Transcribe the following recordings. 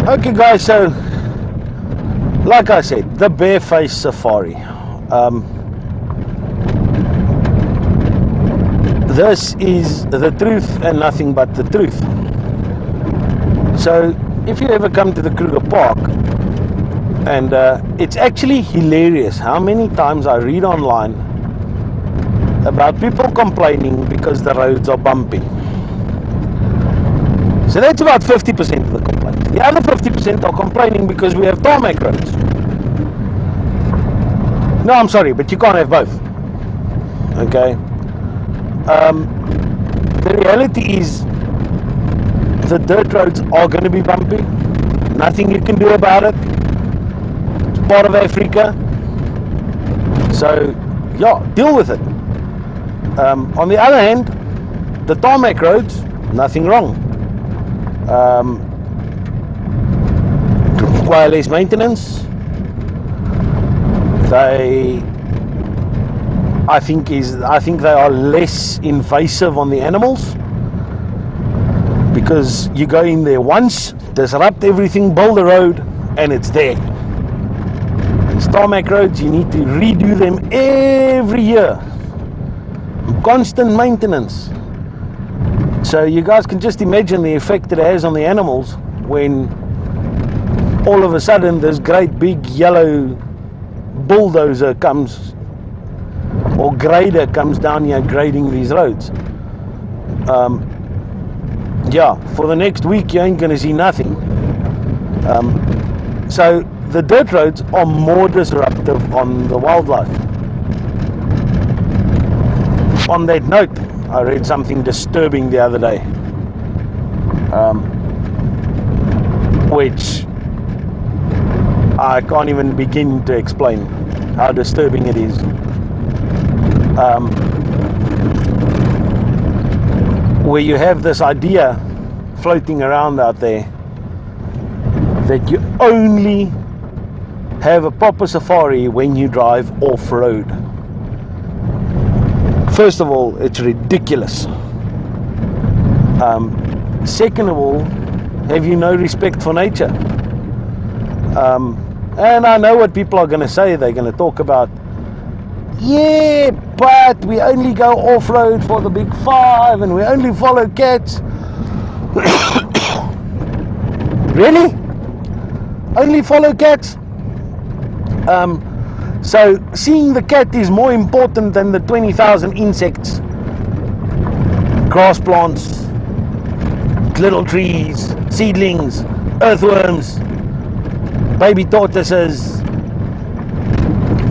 Okay guys, so like I said, the barefaced safari. This is the truth and nothing but the truth. So if you ever come to the Kruger Park, and it's actually hilarious how many times I read online about people complaining because the roads are bumpy. So that's about 50% of the complaints. The other 50% are complaining because we have tarmac roads. No, I'm sorry, but you can't have both. Okay? The reality is the dirt roads are going to be bumpy. Nothing you can do about it. It's part of Africa. So, yeah, deal with it. On the other hand, the tarmac roads, nothing wrong. Require less maintenance. I think they are less invasive on the animals, because you go in there once, disrupt everything, build a road, and it's there. These tarmac roads, you need to redo them every year. Constant maintenance. So you guys can just imagine the effect it has on the animals when all of a sudden this great big yellow bulldozer comes, or grader comes down here grading these roads. Yeah, for the next week you ain't gonna see nothing. So the dirt roads are more disruptive on the wildlife. On that note, I read something disturbing the other day, which I can't even begin to explain how disturbing it is. Where you have this idea floating around out there that you only have a proper safari when you drive off-road. First of all, it's ridiculous. Second of all, have you no respect for nature? And I know what people are going to say. They're going to talk about, yeah, but we only go off-road for the big five and we only follow cats. Really? Only follow cats? So seeing the cat is more important than the 20,000 insects, grass plants, little trees, seedlings, earthworms, baby tortoises,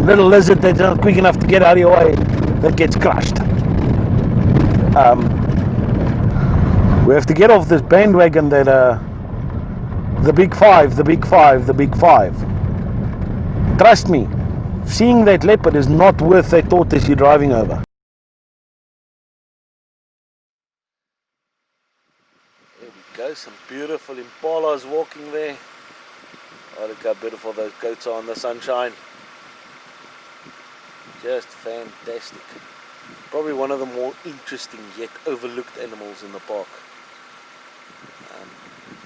little lizard that's not quick enough to get out of your way, that gets crushed. We have to get off this bandwagon that the big five. Trust me, seeing that leopard is not worth that tortoise you're driving over. There we go, some beautiful impalas walking there. Oh, look how beautiful those goats are in the sunshine. Just fantastic. Probably one of the more interesting yet overlooked animals in the park.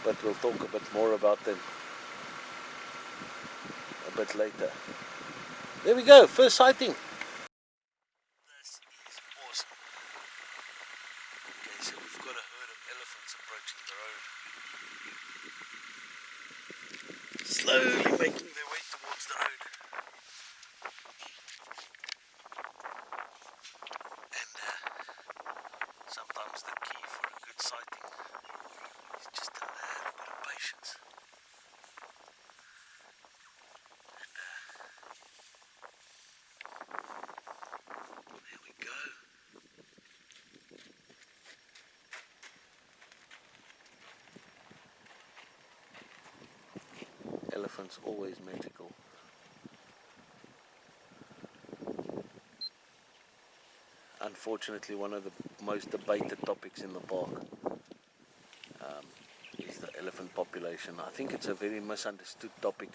But we'll talk a bit more about them a bit later. There we go, first sighting. This is awesome. Okay, so we've got a herd of elephants approaching the road. Slowly making their way towards the road. And sometimes the key for a good sighting is just a little bit of patience. There we go. Elephants always magical. Unfortunately, one of the most debated topics in the park is the elephant population. I think it's a very misunderstood topic.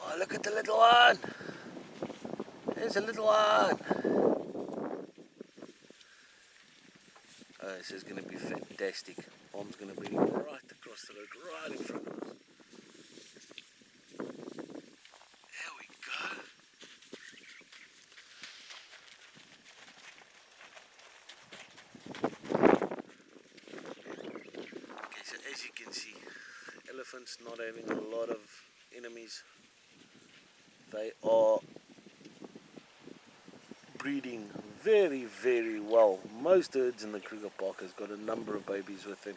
Oh, look at the little one! There's a little one! This is going to be fantastic. Mom's going to bring it right across the road, right in front of us. There we go. Okay, so as you can see, elephants not having a lot of enemies. They are breeding very, very well. Most herds in the Kruger Park has got a number of babies with them,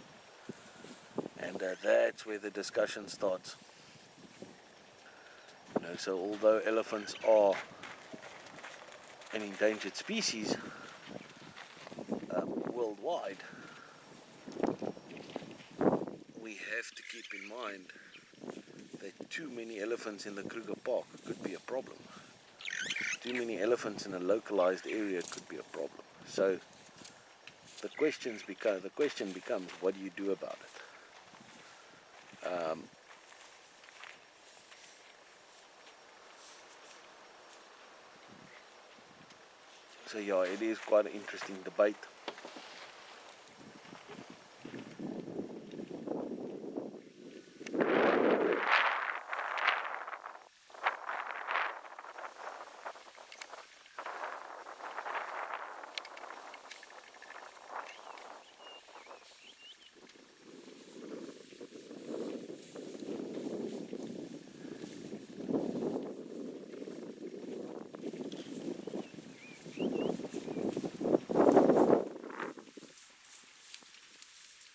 and that's where the discussion starts. You know, so although elephants are an endangered species worldwide, we have to keep in mind that too many elephants in the Kruger Park could be a problem. Too many elephants in a localized area could be a problem. So the question becomes, what do you do about it? So yeah, it is quite an interesting debate.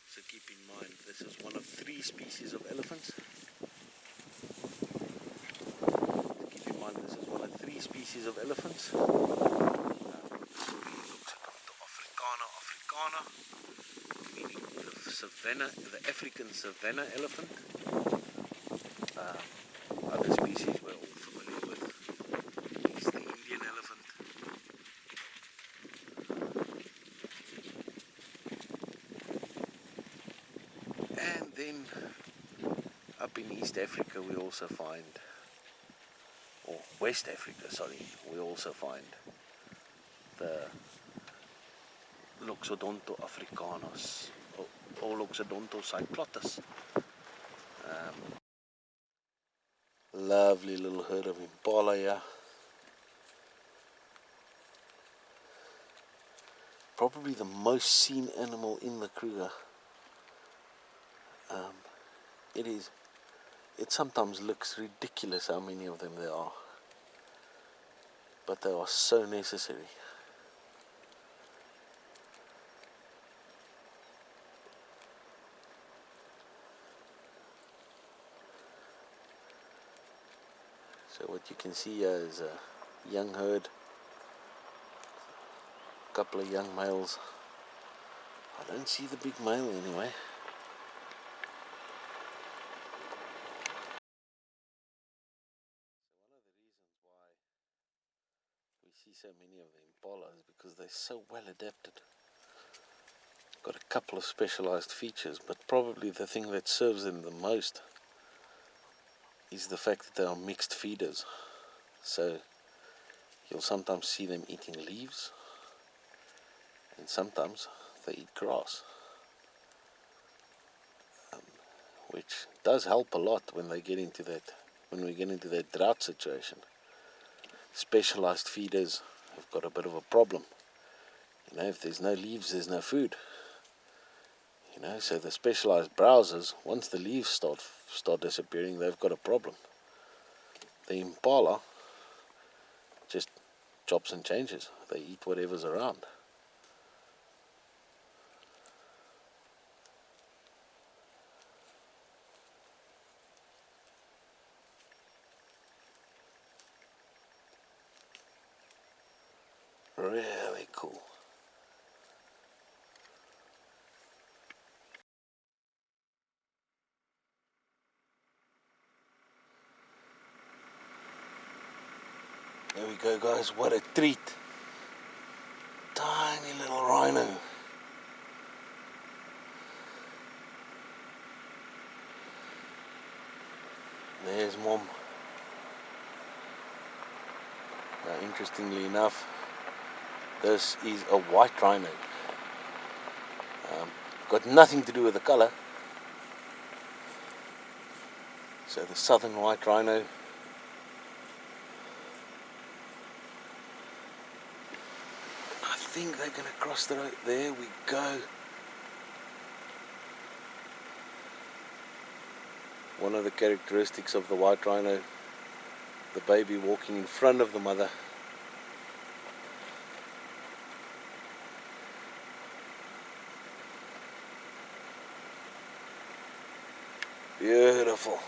So keep in mind, this is one of 3 species of elephants. Keep in mind, this is one of 3 species of elephants. Africana, meaning the savanna, the African savanna elephant. Other species we're all familiar with is the Indian elephant. And then up in East Africa we also find, or West Africa, sorry, we also find the Loxodonto africanus or Loxodonto cyclotus. Lovely little herd of impala here. Probably the most seen animal in the Kruger. It sometimes looks ridiculous how many of them there are, but they are so necessary. So what you can see here is a young herd, a couple of young males. I don't see the big male anyway. So one of the reasons why we see so many of the impala is because they're so well adapted. Got a couple of specialized features, but probably the thing that serves them the most is the fact that they are mixed feeders. So you'll sometimes see them eating leaves, and sometimes they eat grass, which does help a lot when we get into that drought situation. Specialized feeders have got a bit of a problem. You know, if there's no leaves, there's no food. You know, so the specialized browsers, once the leaves start disappearing, they've got a problem. The impala just chops and changes. They eat whatever's around. Really cool. There we go, guys. What a treat. Tiny little rhino. There's Mom. Interestingly enough, this is a white rhino. Got nothing to do with the color. So the southern white rhino. I think they're going to cross the road. There we go. One of the characteristics of the white rhino, the baby walking in front of the mother. Beautiful.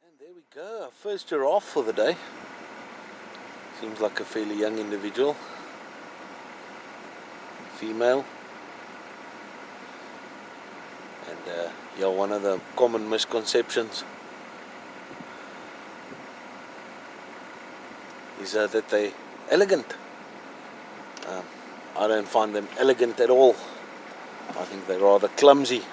And there we go, our first giraffe for the day. Seems like a fairly young individual. Female. And yeah, one of the common misconceptions is that they're elegant. I don't find them elegant at all. I think they're rather clumsy.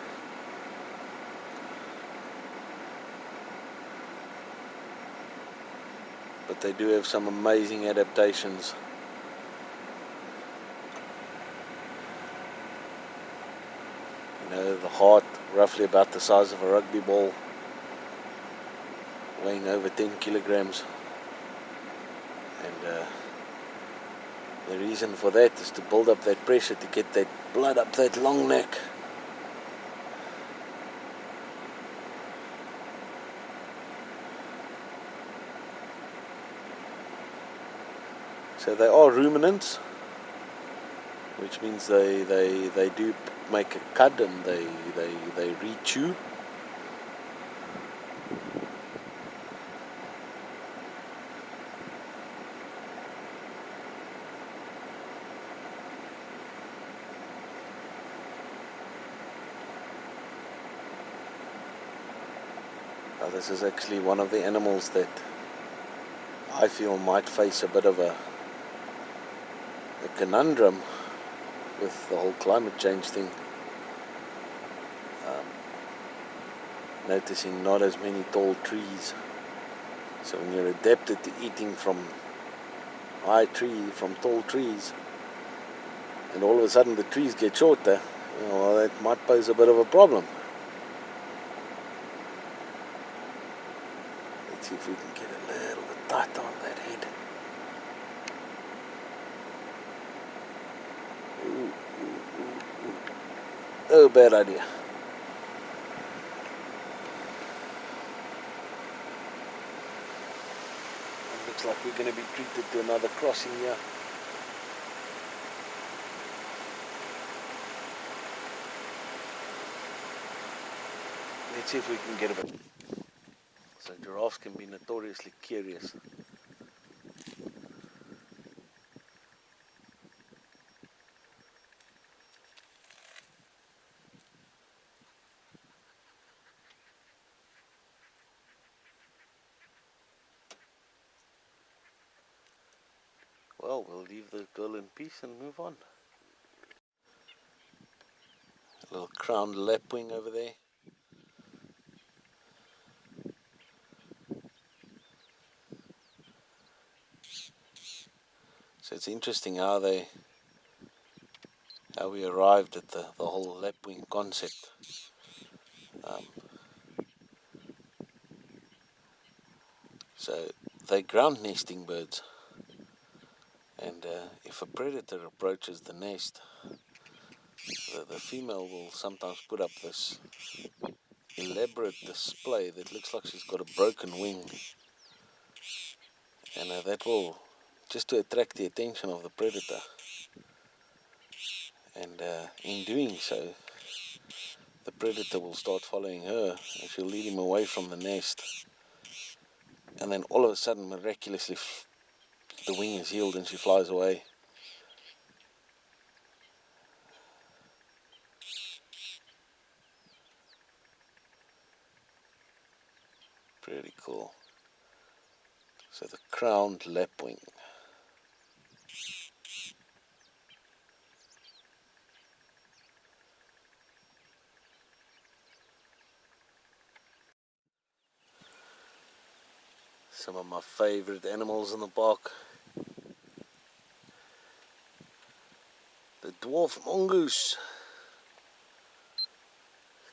But they do have some amazing adaptations. You know, the heart roughly about the size of a rugby ball, weighing over 10 kilograms. And the reason for that is to build up that pressure, to get that blood up that long neck. So they are ruminants, which means they do make a cud and they re-chew. Now this is actually one of the animals that I feel might face a bit of a conundrum with the whole climate change thing. Noticing not as many tall trees. So when you're adapted to eating from tall trees, and all of a sudden the trees get shorter, well, that might pose a bit of a problem. Let's see if we can get a little bit tighter on that head. Oh, bad idea. It looks like we're going to be treated to another crossing here. Let's see if we can get a bit. So giraffes can be notoriously curious. Well, we'll leave the girl in peace and move on. A little crowned lapwing over there. So it's interesting how we arrived at the whole lapwing concept. So they're ground nesting birds, and if a predator approaches the nest, the female will sometimes put up this elaborate display that looks like she's got a broken wing, and that will just to attract the attention of the predator. And in doing so, the predator will start following her, and she'll lead him away from the nest. And then all of a sudden, miraculously, the wing is healed and she flies away. Pretty cool. So the crowned lapwing. Some of my favorite animals in the park. The dwarf mongoose.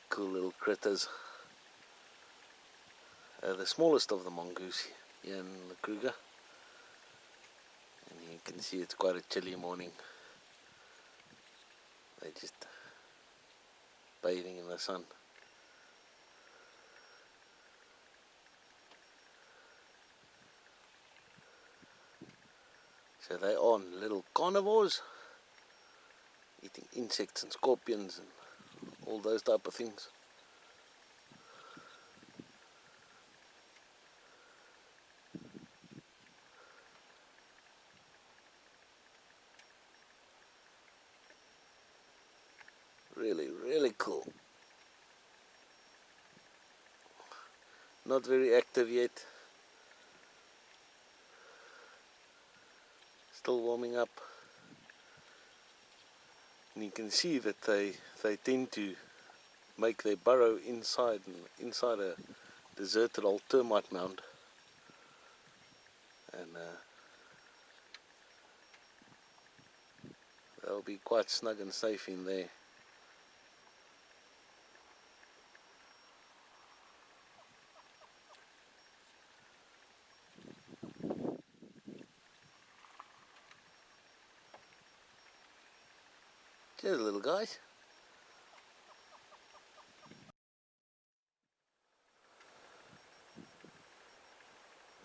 Cool little critters. The smallest of the mongoose here in the Kruger. And you can see it's quite a chilly morning. They're just bathing in the sun. So they are little carnivores, eating insects and scorpions and all those type of things. Really, really cool. Not very active yet. Still warming up. And you can see that they tend to make their burrow inside a deserted old termite mound. And they'll be quite snug and safe in there. Cheers, little guys.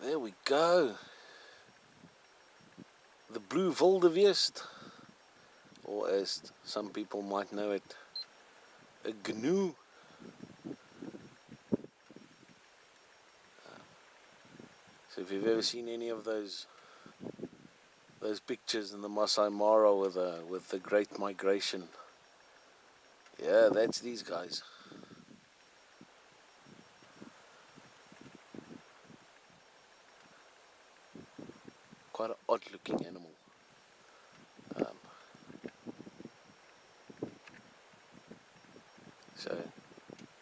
There we go. The blue wildebeest, or as some people might know it, a gnu. So if you've ever seen any of those pictures in the Masai Mara with the Great Migration, yeah, that's these guys. Quite an odd looking animal. So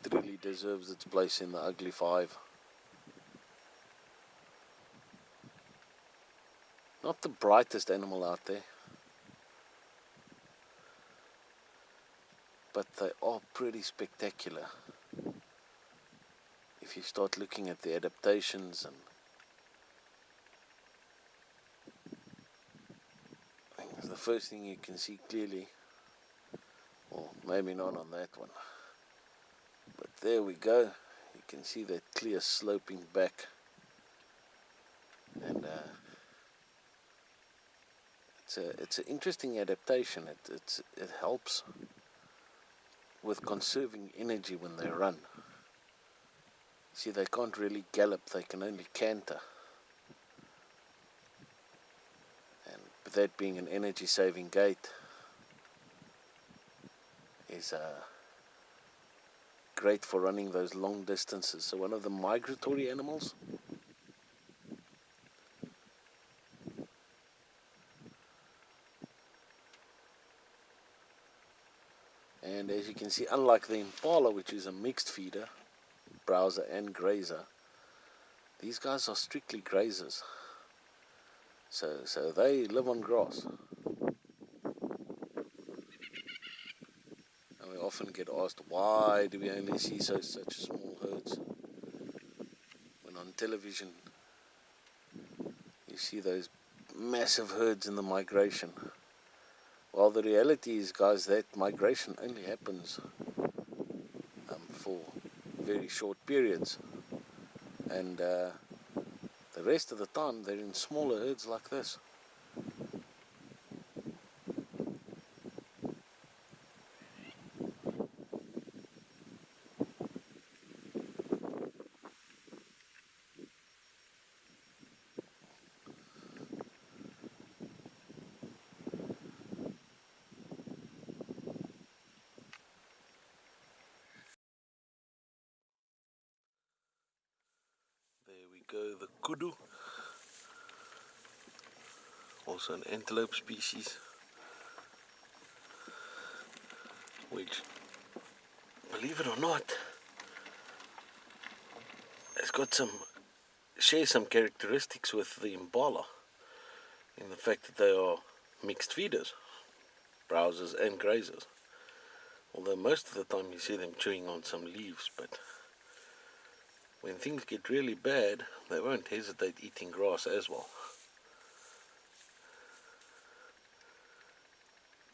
it really deserves its place in the ugly five. Not the brightest animal out there, but they are pretty spectacular if you start looking at the adaptations. And I think the first thing you can see clearly, or maybe not on that one, but there we go. You can see that clear sloping back, and it's an interesting adaptation. It helps with conserving energy when they run. See, they can't really gallop, they can only canter. And that being an energy saving gait is great for running those long distances. So one of the migratory animals. And as you can see, unlike the impala, which is a mixed feeder, browser and grazer, these guys are strictly grazers. So they live on grass. And we often get asked, why do we only see such small herds? When on television you see those massive herds in the migration. Well, the reality is, guys, that migration only happens for very short periods. And the rest of the time they're in smaller herds like this. There we go, the kudu, also an antelope species, which, believe it or not, has got some share some characteristics with the impala in the fact that they are mixed feeders, browsers and grazers. Although most of the time you see them chewing on some leaves, but when things get really bad, they won't hesitate eating grass as well.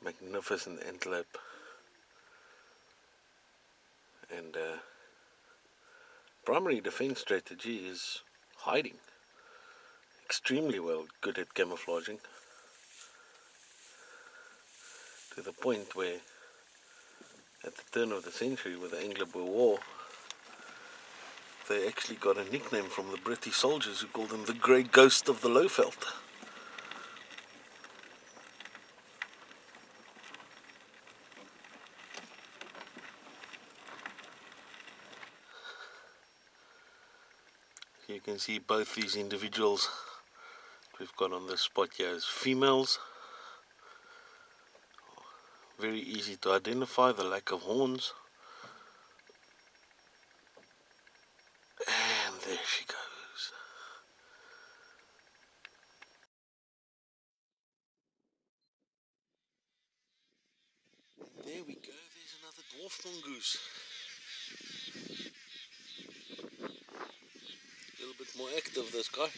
Magnificent antelope. And primary defense strategy is hiding. Extremely good at camouflaging. To the point where, at the turn of the century with the Anglo-Boer War, they actually got a nickname from the British soldiers who called them the Grey Ghost of the Lowveld. You can see both these individuals we've got on this spot here as females. Very easy to identify, the lack of horns. And there she goes. And there we go, there's another dwarf mongoose. A little bit more active, this guy.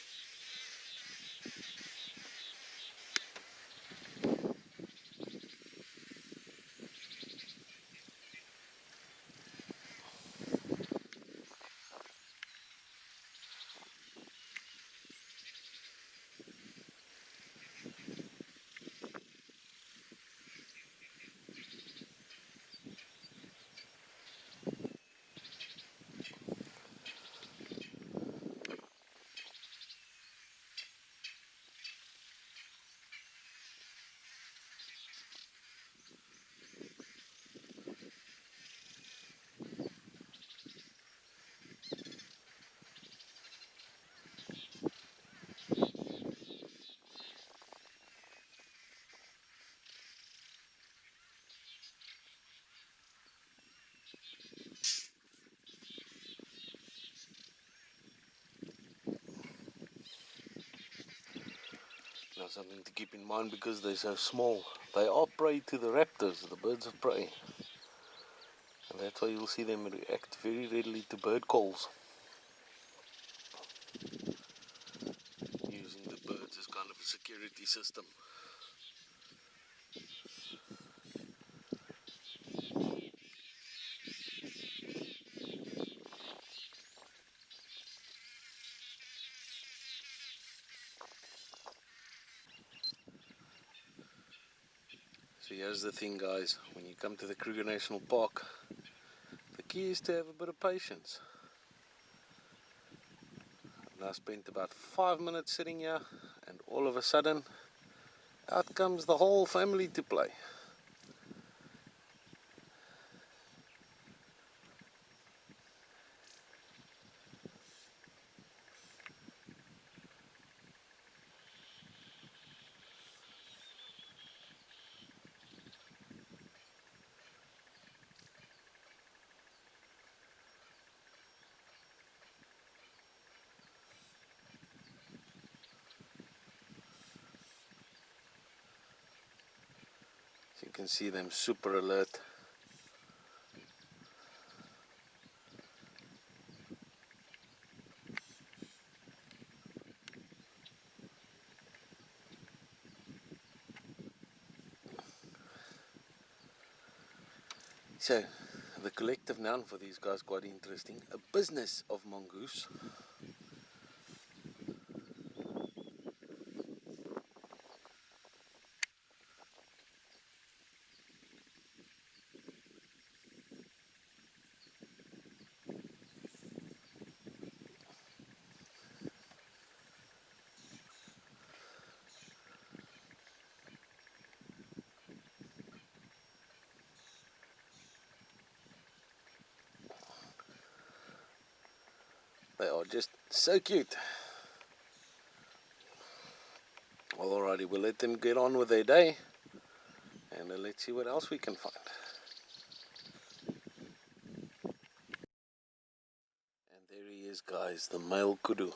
Now something to keep in mind, because they're so small, they are prey to the raptors, the birds of prey. And that's why you'll see them react very readily to bird calls, using the birds as kind of a security system. So here's the thing, guys, when you come to the Kruger National Park, the key is to have a bit of patience. And I spent about 5 minutes sitting here, and all of a sudden, out comes the whole family to play. You can see them super alert. So, the collective noun for these guys, quite interesting. A business of mongoose. They are just so cute. Well, alrighty, we'll let them get on with their day, and let's see what else we can find. And there he is, guys, the male kudu.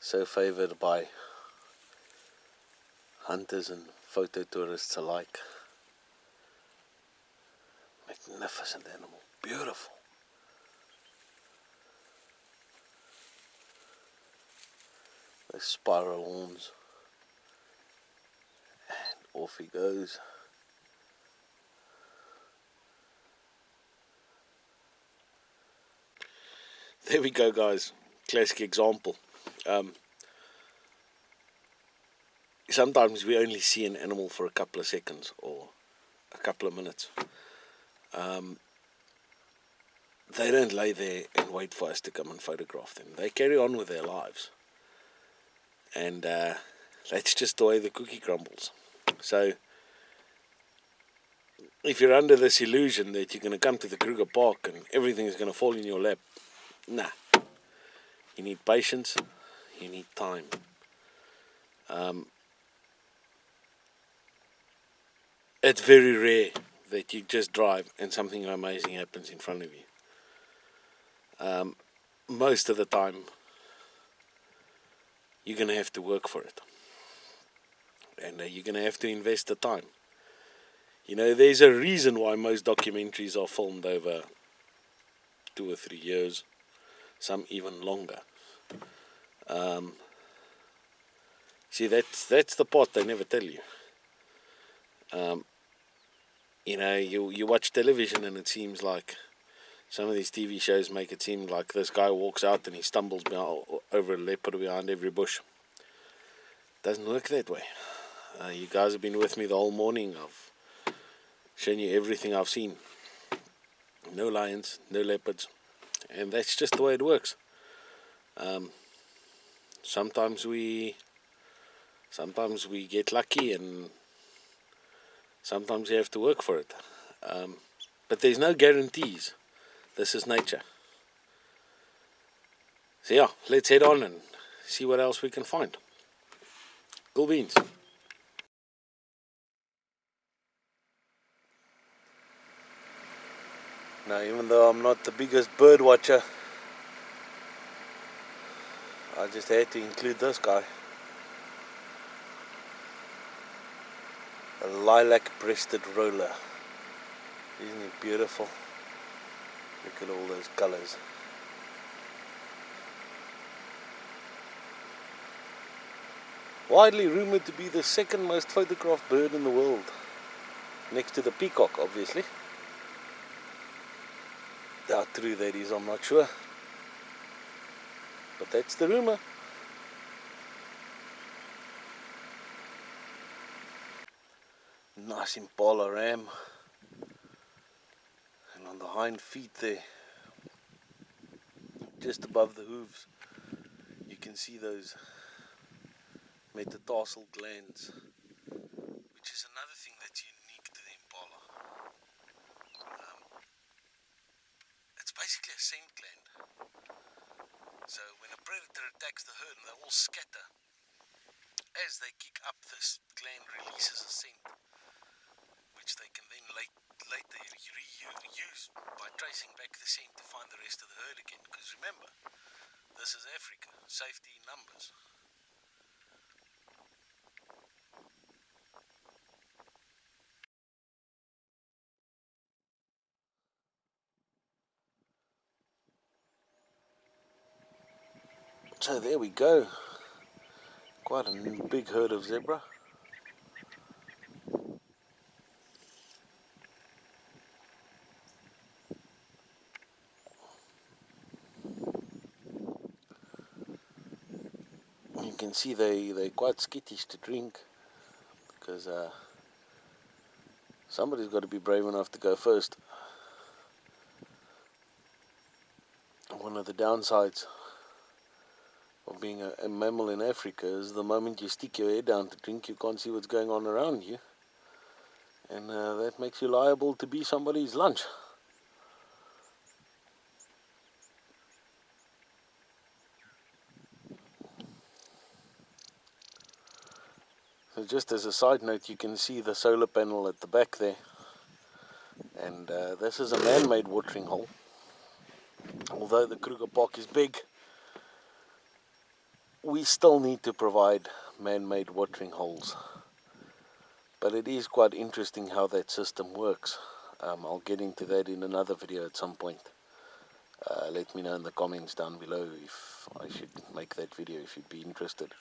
So favoured by hunters and photo tourists alike. Magnificent animal, beautiful. Those spiral horns, and off he goes. There we go, guys. Classic example. Sometimes we only see an animal for a couple of seconds or a couple of minutes. They don't lay there and wait for us to come and photograph them. They carry on with their lives. And that's just the way the cookie crumbles. So, if you're under this illusion that you're going to come to the Kruger Park and everything is going to fall in your lap, nah. You need patience, you need time. It's very rare that you just drive and something amazing happens in front of you. Most of the time, you're going to have to work for it. And you're going to have to invest the time. You know, there's a reason why most documentaries are filmed over 2 or 3 years, some even longer. See, that's the part they never tell you. You know, you watch television and it seems like some of these TV shows make it seem like this guy walks out and he stumbles over a leopard behind every bush. Doesn't work that way. You guys have been with me the whole morning. I've shown you everything I've seen. No lions, no leopards, and that's just the way it works. Sometimes we get lucky, and sometimes you have to work for it. But there's no guarantees. This is nature. So yeah, let's head on and see what else we can find. Cool beans. Now, even though I'm not the biggest bird watcher, I just had to include this guy. A lilac-breasted roller. Isn't it beautiful? Look at all those colors. Widely rumored to be the second most photographed bird in the world. Next to the peacock, obviously. How true that is, I'm not sure. But that's the rumor. Nice impala ram. And on the hind feet there, just above the hooves, you can see those metatarsal glands, which is another thing that's unique to the impala. It's basically a scent gland. So when a predator attacks the herd, they all scatter. As they kick up, this gland releases a scent, which they can then later reuse by tracing back the scent to find the rest of the herd again. Because remember, this is Africa, safety in numbers. So there we go. Quite a big herd of zebra. You can see they're quite skittish to drink, because somebody's got to be brave enough to go first. One of the downsides of being a mammal in Africa is the moment you stick your head down to drink, you can't see what's going on around you, and that makes you liable to be somebody's lunch. So just as a side note, you can see the solar panel at the back there, and this is a man-made watering hole. Although the Kruger Park is big, we still need to provide man-made watering holes. But it is quite interesting how that system works. I'll get into that in another video at some point. Let me know in the comments down below if I should make that video, if you'd be interested.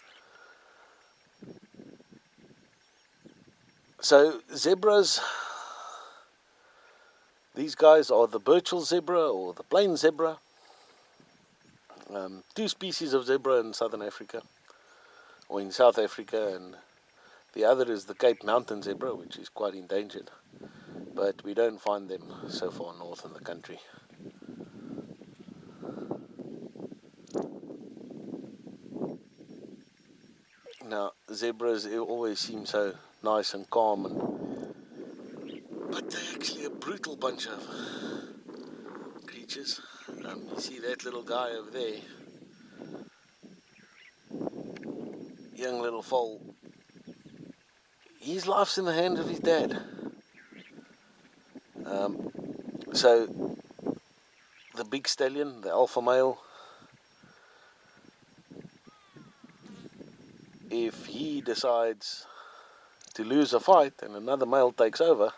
So zebras, these guys are the Burchell zebra or the plain zebra. Two species of zebra in southern Africa, or in South Africa, and the other is the Cape Mountain zebra, which is quite endangered, but we don't find them so far north in the country. Now, zebras always seem so nice and calm, but they're actually a brutal bunch of creatures. You see that little guy over there, young little foal. His life's in the hands of his dad. So the big stallion, the alpha male, if he decides to lose a fight and another male takes over,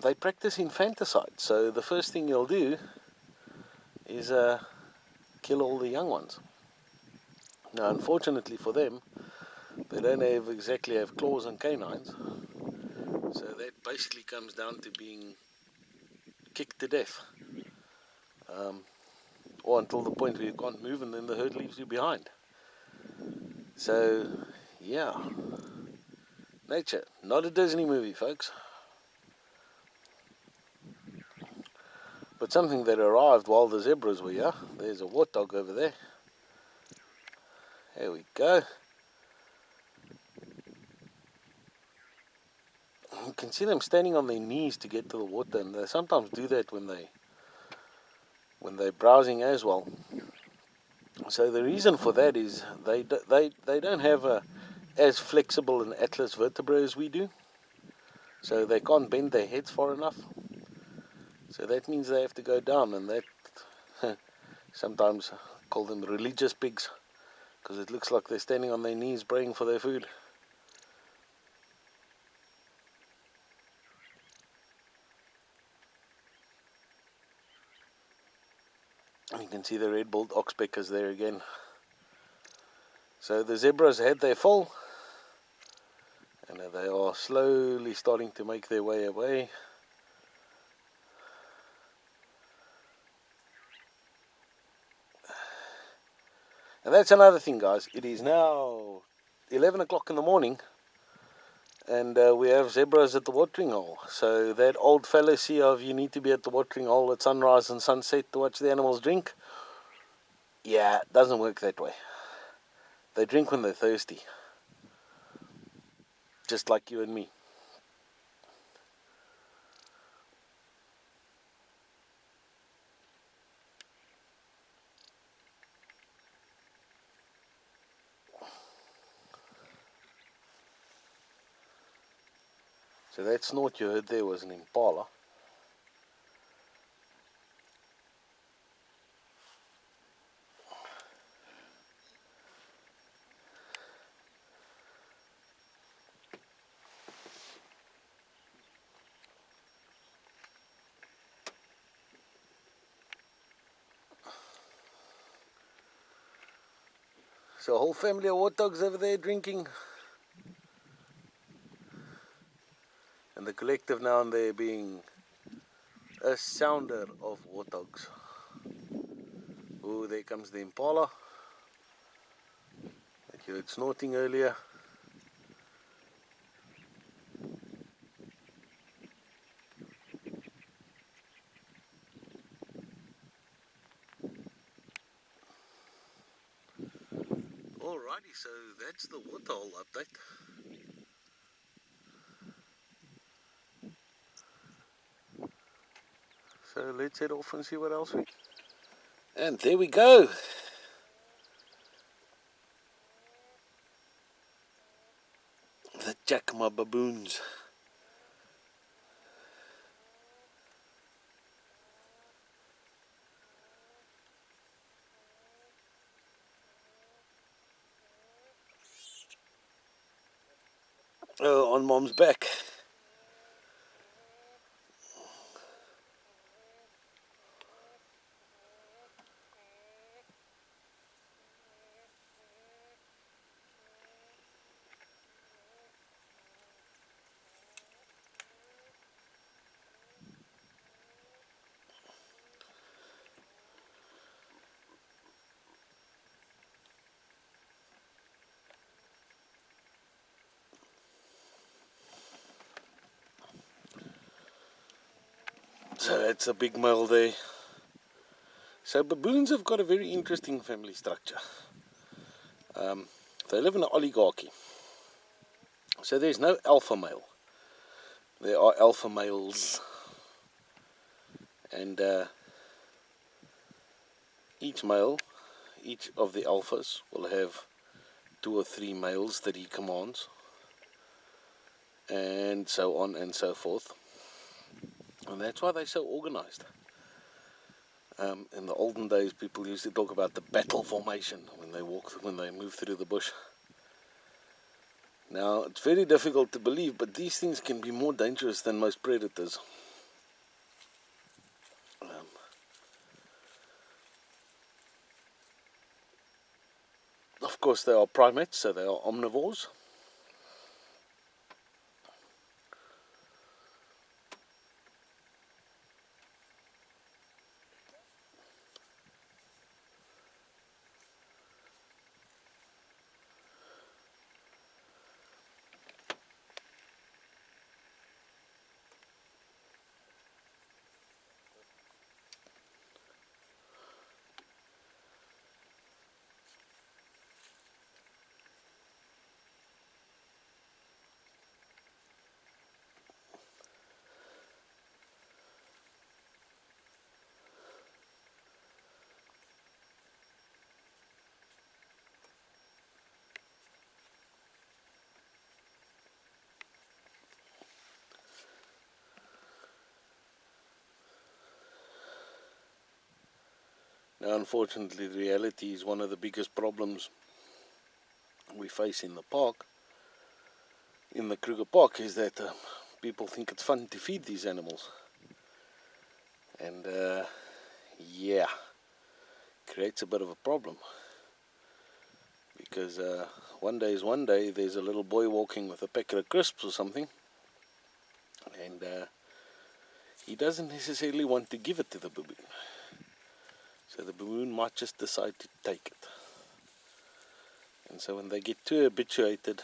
they practice infanticide. So the first thing he'll do is kill all the young ones. Now, unfortunately for them, they don't exactly have claws and canines, so that basically comes down to being kicked to death, or until the point where you can't move and then the herd leaves you behind. So, yeah, nature, not a Disney movie, folks. But something that arrived while the zebras were here. There's a warthog over there. There we go. You can see them standing on their knees to get to the water, and they sometimes do that when they're browsing as well. So the reason for that is they don't have as flexible an atlas vertebra as we do, so they can't bend their heads far enough. So that means they have to go down, and that sometimes call them religious pigs, because it looks like they're standing on their knees praying for their food. You can see the red-billed oxpeckers there again. So the zebras had their full, and they are slowly starting to make their way away. And that's another thing, guys. It is now 11 o'clock in the morning, and we have zebras at the watering hole. So that old fallacy of you need to be at the watering hole at sunrise and sunset to watch the animals drink, yeah, it doesn't work that way. They drink when they're thirsty, just like you and me. So that snort you heard there was an impala. So a whole family of warthogs over there drinking. And the collective now and there being a sounder of warthogs. Oh, there comes the impala that you heard snorting earlier. Alrighty, so that's the waterhole update. So let's head off and see what else we... And there we go. The Jacama baboons. on Mom's back. So that's a big male there. So baboons have got a very interesting family structure. They live in an oligarchy. So there's no alpha male. There are alpha males. And each male, each of the alphas will have 2 or 3 males that he commands. And so on and so forth. And that's why they're so organized. In the olden days, people used to talk about the battle formation when they move through the bush. Now, it's very difficult to believe, but these things can be more dangerous than most predators. Of course, they are primates, so they are omnivores. Now, unfortunately, the reality is one of the biggest problems we face in the park, in the Kruger Park, is that people think it's fun to feed these animals. And yeah, creates a bit of a problem. Because one day, there's a little boy walking with a packet of crisps or something. And he doesn't necessarily want to give it to the baboon. So the baboon might just decide to take it. And so when they get too habituated,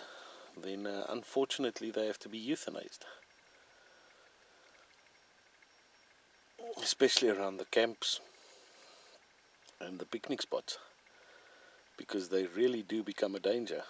then unfortunately they have to be euthanized. Especially around the camps and the picnic spots. Because they really do become a danger.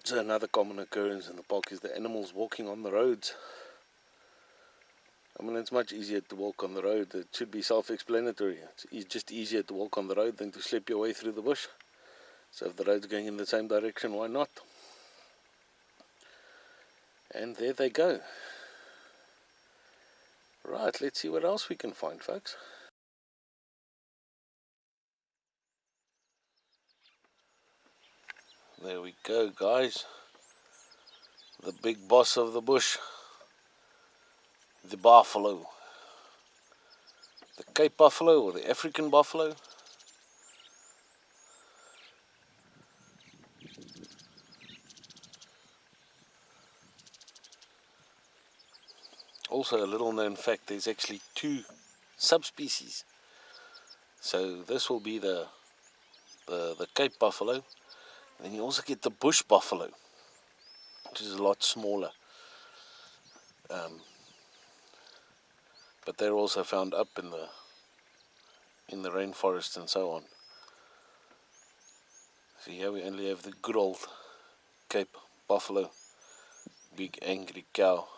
So another common occurrence in the park is the animals walking on the roads. I mean, it's much easier to walk on the road. It should be self-explanatory. It's just easier to walk on the road than to slip your way through the bush. So if the road's going in the same direction, why not? And there they go. Right, let's see what else we can find, folks. There we go, guys. The big boss of the bush. The buffalo. The Cape buffalo or the African buffalo. Also a little known fact, there's actually 2 subspecies. So this will be the Cape buffalo. Then you also get the bush buffalo, which is a lot smaller. But they're also found up in the rainforest and so on. So here we only have the good old Cape buffalo, big angry cow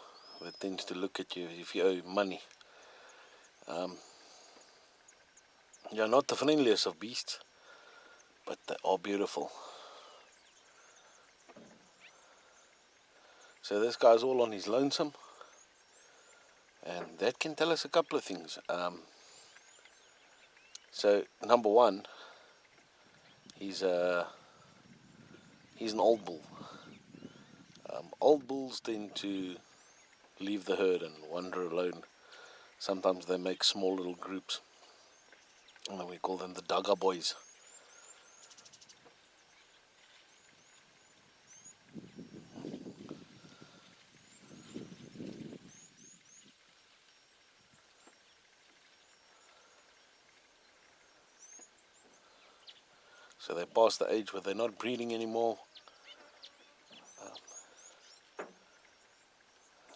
that tends to look at you if you owe money. They're not the friendliest of beasts, but they are beautiful. So this guy's all on his lonesome, and that can tell us a couple of things. So number one, he's an old bull. Old bulls tend to leave the herd and wander alone. Sometimes they make small little groups, and we call them the Dagga boys. So they're past the age where they're not breeding anymore.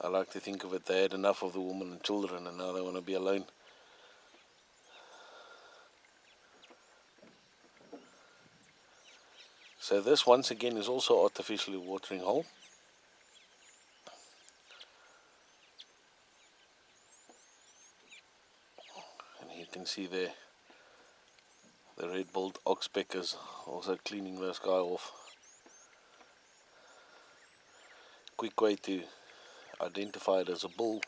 I like to think of it, they had enough of the woman and children, and now they want to be alone. So this once again is also artificially watering hole. And you can see there the red-billed oxpeckers also cleaning this guy off. Quick way to identify it as a bull.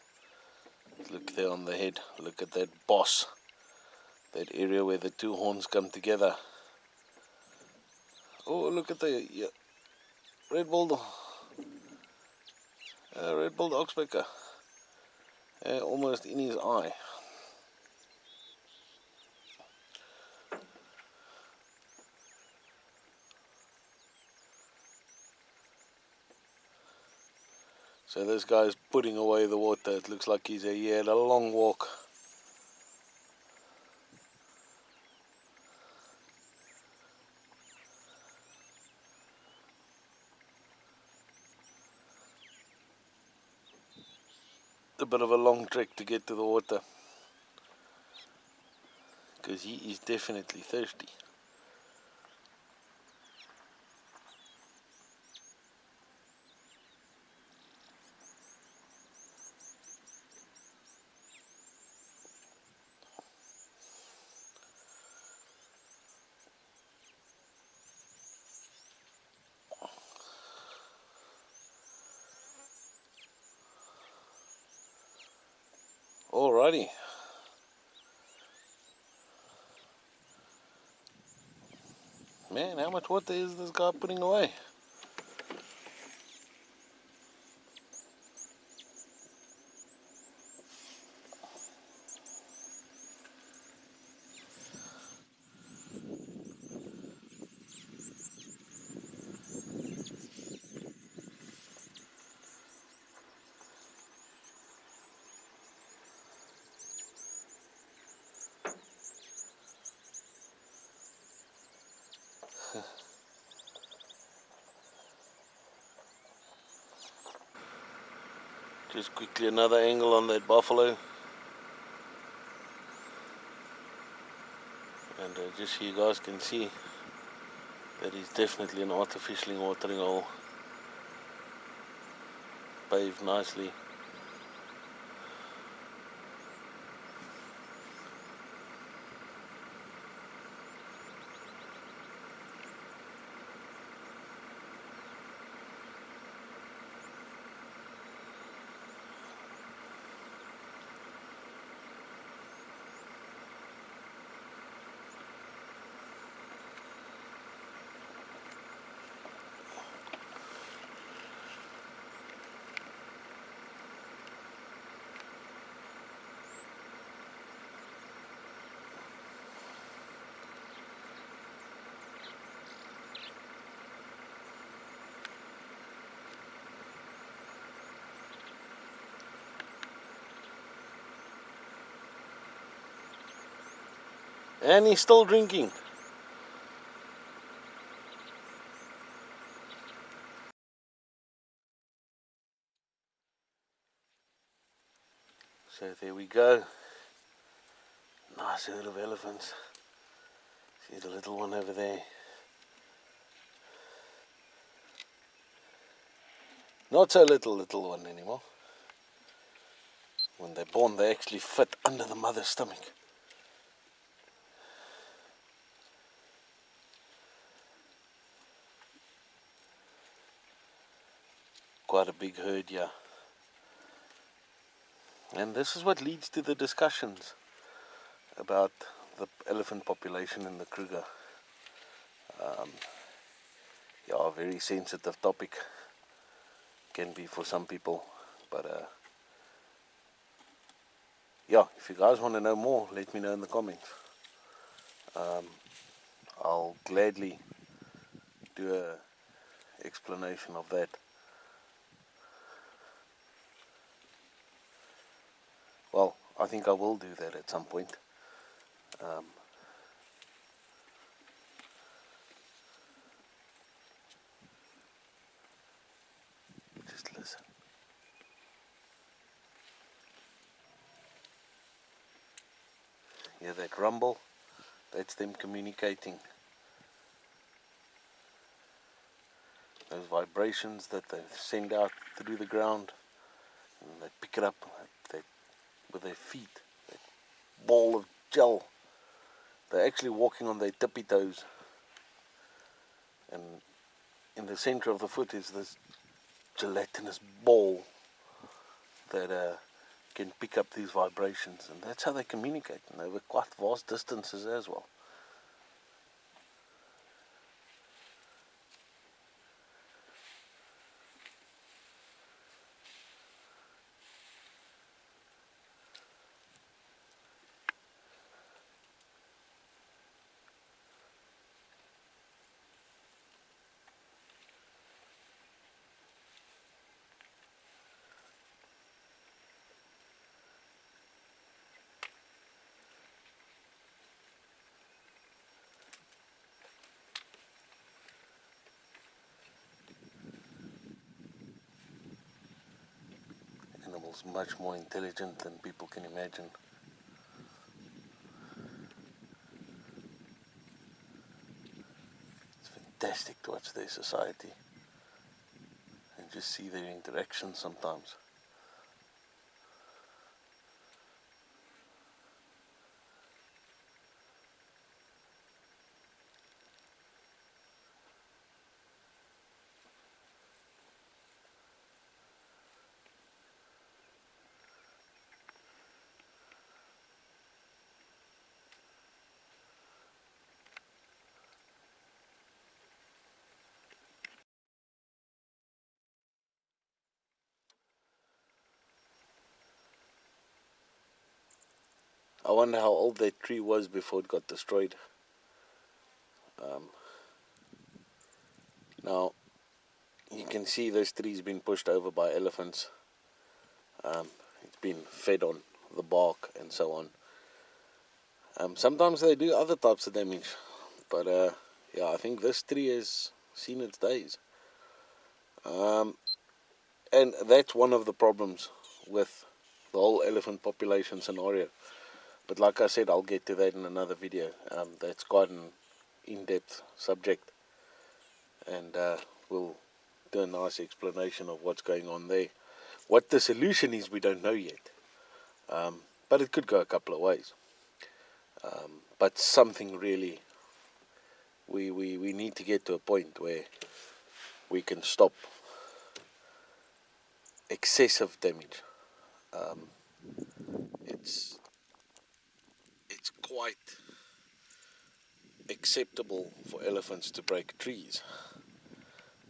Look there on the head, look at that boss, that area where the two horns come together. Oh, look at the red-billed oxpecker, almost in his eye. So this guy's putting away the water. It looks like he had a long walk. A bit of a long trek to get to the water, because he is definitely thirsty. Alrighty. Man, how much water is this guy putting away? Just quickly another angle on that buffalo. And just so you guys can see, that is definitely an artificially watering hole. Paved nicely. And he's still drinking. So there we go. Nice herd of elephants. See the little one over there. Not so little one anymore. When they're born, they actually fit under the mother's stomach. Quite a big herd, yeah. And this is what leads to the discussions about the elephant population in the Kruger. Yeah, a very sensitive topic. Can be for some people, but yeah, if you guys want to know more, let me know in the comments. I'll gladly do a explanation of that. Well, I think I will do that at some point. Just listen. Hear that rumble? That's them communicating. Those vibrations that they send out through the ground, and they pick it up with their feet. That ball of gel. They're actually walking on their tippy toes. And in the center of the foot is this gelatinous ball that can pick up these vibrations, and that's how they communicate, and over quite vast distances as well. Animals much more intelligent than people can imagine. It's fantastic to watch their society and just see their interactions sometimes. I wonder how old that tree was before it got destroyed. Now, you can see this tree's been pushed over by elephants. It's been fed on the bark and so on. Sometimes they do other types of damage, but yeah, I think this tree has seen its days. And that's one of the problems with the whole elephant population scenario. But like I said, I'll get to that in another video. That's quite an in-depth subject, and we'll do a nice explanation of what's going on there. What the solution is, we don't know yet, but it could go a couple of ways. But something really, we need to get to a point where we can stop excessive damage. It's quite acceptable for elephants to break trees.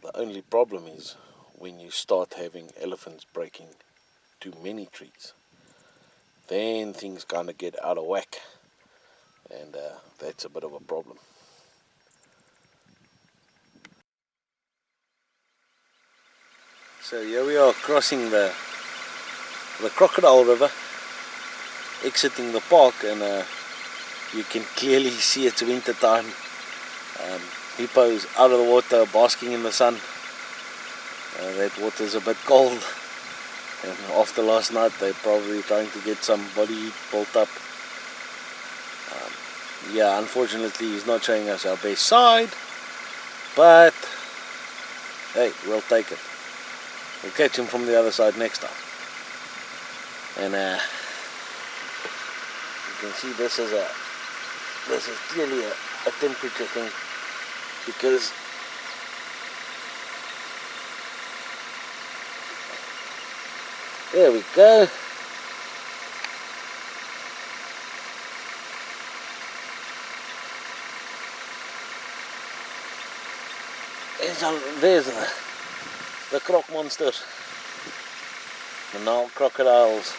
The only problem is when you start having elephants breaking too many trees. Then things kind of get out of whack, and that's a bit of a problem. So here we are crossing the Crocodile River, exiting the park, and You can clearly see it's winter time. Hippos out of the water, basking in the sun. That water's a bit cold, and after last night they're probably trying to get some body heat built up. Yeah, unfortunately he's not showing us our best side, but hey, we'll take it. We'll catch him from the other side next time. And you can see this is clearly a temperature thing, because there we go. There's the croc monster. And now crocodiles.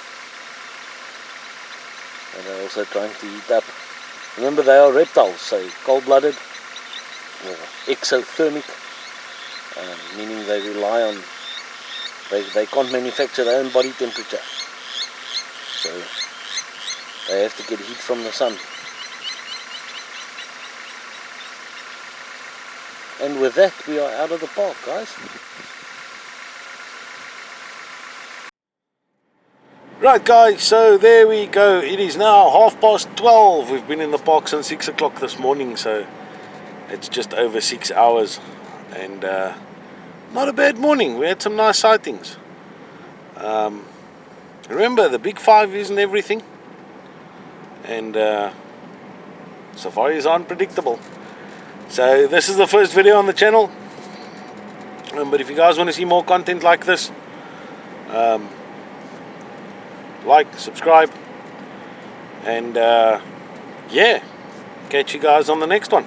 And they're also trying to heat up. Remember, they are reptiles, so cold-blooded or exothermic, meaning they rely on, they can't manufacture their own body temperature, so they have to get heat from the sun. And with that, we are out of the park, guys. Right, guys, so there we go. It is now 12:30. We've been in the park since 6 o'clock this morning, so it's just over 6 hours. And not a bad morning. We had some nice sightings. Remember, the big five isn't everything. And safaris are unpredictable. So this is the first video on the channel. But if you guys want to see more content like this, like, subscribe, and yeah, catch you guys on the next one.